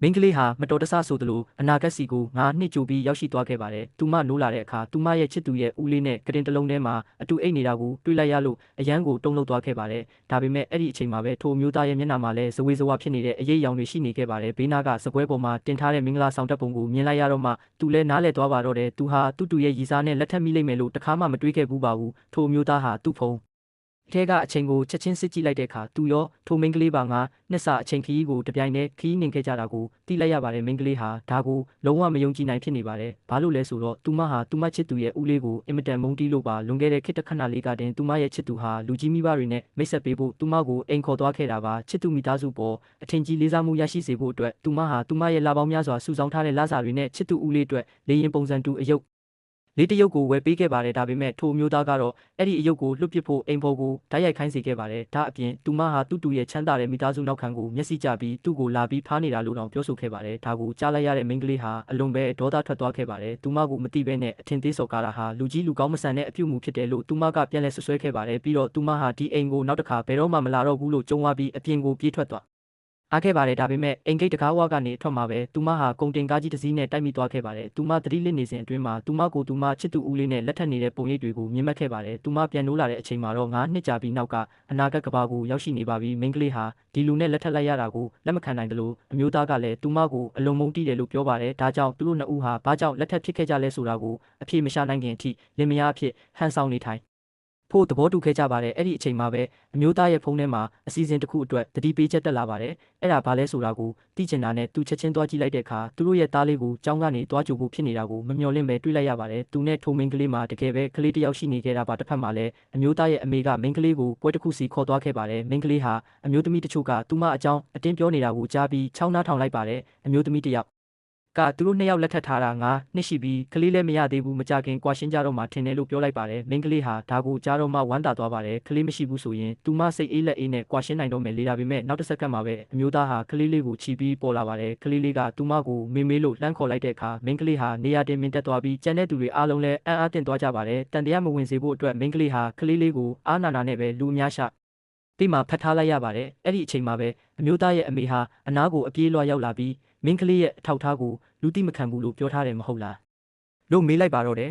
မိန်းကလေးဟာမတော်တဆဆိုသလိုအနာဂတ်စီကို9 နှစ်ကြိုပြီးရောက်ရှိသွားခဲ့ပါတယ်။သူမနိုးလာတဲ့အခါသူမရဲ့ချစ်သူရဲ့ဦးလေးနဲ့ကတင်တစ်လုံးထဲမှာအတူအိတ်နေတာကိုတွေ့လိုက်ရလို့အရန်ကိုတုန်လှုပ်သွားခဲ့ပါတယ်။ဒါပေမဲ့အဲ့ဒီအချိန်မှာပဲထိုမျိုးသားရဲ့မျက်နှာမှာလည်းဇဝေဇဝါဖြစ်နေတဲ့အရေးအယောင်တွေရှိနေခဲ့ပါတယ်။ဘေးနားကစပွဲပေါ်မှာတင်ထားတဲ့မင်္ဂလာဆောင်တပ်ပုံကိုမြင်လိုက်ရတော့မှသူလည်းနားလည်သွားပါတော့တယ်။သူဟာသူ့တူရဲ့ရည်စားနဲ့လက်ထပ်မိလိမ့်မယ်လို့တခါမှမတွေးခဲ့ဘူးပါဘူး။ထိုမျိုးသားဟာသူ့ဖုံးထဲကအချိန်ကိုချက်ချင်းစစ်ကြည့်လိုက်တဲ့အခါသူရောထိုမိန်းကလေးပါနှစ်စာအချိန်ခရီးကိုတပြိုင်တည်းခရီးနှင်ခဲ့ကြတာကိုသိလိုက်ရပါတယ်မိန်းကလေးဟာဒါကိုလုံးဝမယုံကြည်နိုင်ဖြစ်နေပါတယ်ဘာလို့လဲဆိုတော့သူမဟာသူမချစ်သူရဲ့ဦးလေးကိုအင်မတန်မုန်းတီးလို့ပါလွန်ခဲ့တဲ့ခေတ်တစ်ခဏလေးကတင်သူမရဲ့ချစ်သူဟာလူကြီးမိဘတွေနဲ့မိတ်ဆက်ပေးဖို့သူမကိုအိမ်ခေါ်သွားခဲ့တာပါချစ်သူမိသားစုပေါ်အထင်ကြီးလေးစားမှုရရှိစေဖို့အတွက်သူမဟာသူမရဲ့လပေါင်းများစွာစုဆောင်းထားတဲ့လစာတွေနဲ့ချစ်သူဦးလေးအတွက်လေရင်ပုံစံတူအယုတ်လေးတရုပ်ကိုဝယ်ပေးခဲ့ပါတယ်ဒါပေမဲ့ထိုမျိုးသားကတော့အဲ့ဒီအယုတ်ကိုလွတ်ပစ်ဖို့အိမ်ဖော်ကိုဓာတ်ရိုက်ခိုင်းစေခဲ့ပါတယ်ဒါအပြင်သူမဟာသူ့တူရဲ့ချမ်းသာတဲ့မိသားစုနောက်ခံကိုမျက်စိကျပြီးသူ့ကိုလာပြီးဖားနေတာလို့တောင်ပြောဆိုခဲ့ပါတယ်ဒါကိုကြားလိုက်ရတဲ့မိန်းကလေးဟာအလွန်ပဲဒေါသထွက်သွားခဲ့ပါတယ်သူမကိုမသိဘဲနဲ့အထင်သေးစော်ကားတာဟာလူကြီးလူကောင်းမဆန်တဲ့အပြုအမူဖြစ်တယ်လို့သူမကပြန်လဲဆွဆွဲခဲ့ပါတယ်ပြီးတော့သူမဟာဒီအိမ်ကိုနောက်တစ်ခါဘယ်တော့မှမလာတော့ဘူးလို့ကြုံဝါပြီးအပြင်ကိုပြေးထွက်သွားအားခဲ့ပါတယ်ဒါပေမဲ့အိမ်ဂိတ်တကားဝကနေထွက်မှာပဲသူမဟာကုန်တင်ကားကြီးတစ်စီးနဲ့တိုက်မိသွားခဲ့ပါတယ်သူမသတိလစ်နေစဉ်အတွင်းမှာသူမကိုသူမချစ်သူဦးလေးနဲ့လက်ထပ်နေတဲ့ပုံရိပ်တွေကိုမြင်မှတ်ခဲ့ပါတယ်သူမပြန်နိုးလာတဲ့အချိန်မှာတော့9 နှစ်ကြာပြီးနောက်ကအနာဂတ်ကဘာကိုရောက်ရှိနေပါပြီမိန်းကလေးဟာဒီလူနဲ့လက်ထပ်လိုက်ရတာကိုလက်မခံနိုင်တယ်လို့အမျိုးသားကလည်းသူမကိုအလွန်မုန်းတီးတယ်လို့ပြောပါတယ်ဒါကြောင့်သူတို့နှစ်ဦးဟာဘာကြောင့်လက်ထပ်ဖြစ်ခဲ့ကြလဲဆိုတာကိုအဖြေမရှာနိုင်ခင်အထိလင်မယားအဖြစ်ဟန်ဆောင်နေထိုင်ဖို့သဘောတူခဲ့ကြပါတယ်အဲ့ဒီအချိန်မှာပဲအမျိုးသားရဲ့ဖုန်းထဲမှာအစီအစဉ်တစ်ခုအတွက်တတိပေးချက်တက်လာပါတယ်အဲ့ဒါဘာလဲဆိုတာကိုသိချင်တာနဲ့သူချက်ချင်းသွားကြည့်လိုက်တဲ့အခါသူတို့ရဲ့သားလေးကိုကျောင်းကနေသွားကြိုဖို့ဖြစ်နေတာကိုမမျှော်လင့်ပဲတွေးလိုက်ရပါတယ်သူနဲ့ထိုမိန်းကလေးမှာတကယ်ပဲကလေးတစ်ယောက်ရှိနေခဲ့တာပါတစ်ဖက်မှာလည်းအမျိုးသားရဲ့အမေကမိန်းကလေးကိုပွဲတစ်ခုစီခေါ်သွားခဲ့ပါတယ်မိန်းကလေးဟာအမျိုးသမီးတချို့ကသူမအကြောင်းအတင်းပြောနေတာကိုကြားပြီးချောင်းနှားထောင်လိုက်ပါတယ်အမျိုးသမီးတစ်ယောက်ကသူတို့နှစ်ယောက်လက်ထပ်ထားတာ9 နှစ်ရှိပြီးကလေးလည်းမရသေးဘူးမကြခင်ကွာရှင်းကြတော့မှထင်တယ်လို့ပြောလိုက်ပါတယ်မိန်းကလေးဟာဒါကိုကြားတော့မှဝမ်းသာသွားပါတယ်ကလေးမရှိဘူးဆိုရင်သူမစိတ်အေးလက်အေးနဲ့ကွာရှင်းနိုင်တော့မယ်လေဒါပေမဲ့နောက်တစ်စက္ကန့်မှာပဲအမျိုးသားဟာကလေးလေးကိုချီပြီးပေါ်လာပါတယ်ကလေးလေးကသူမကိုမေမေလို့လှမ်းခေါ်လိုက်တဲ့အခါမိန်းကလေးဟာနေရာတင်မြင့်တက်သွားပြီးကြံတဲ့သူတွေအားလုံးလည်းအံ့အားသင့်သွားကြပါတယ်တန်တရားမဝင်စေဖို့အတွက်မိန်းကလေးဟာကလေးလေးကိုအားနာနာနဲ့ပဲလူအများရှာတိမှဖတ်ထားလိုက်ရပါတယ်အဲ့ဒီအချိန်မှာပဲအမျိုးသားရဲ့အမေဟာအနားကိုအပြေးလွှာရောက်လာပြီးမင်းကလေးရဲ့အထောက်ထားကိုလူတိမခံဘူးလို့ပြောထားတယ်မဟုတ်လားလို့မေးလိုက်ပါတော့တယ်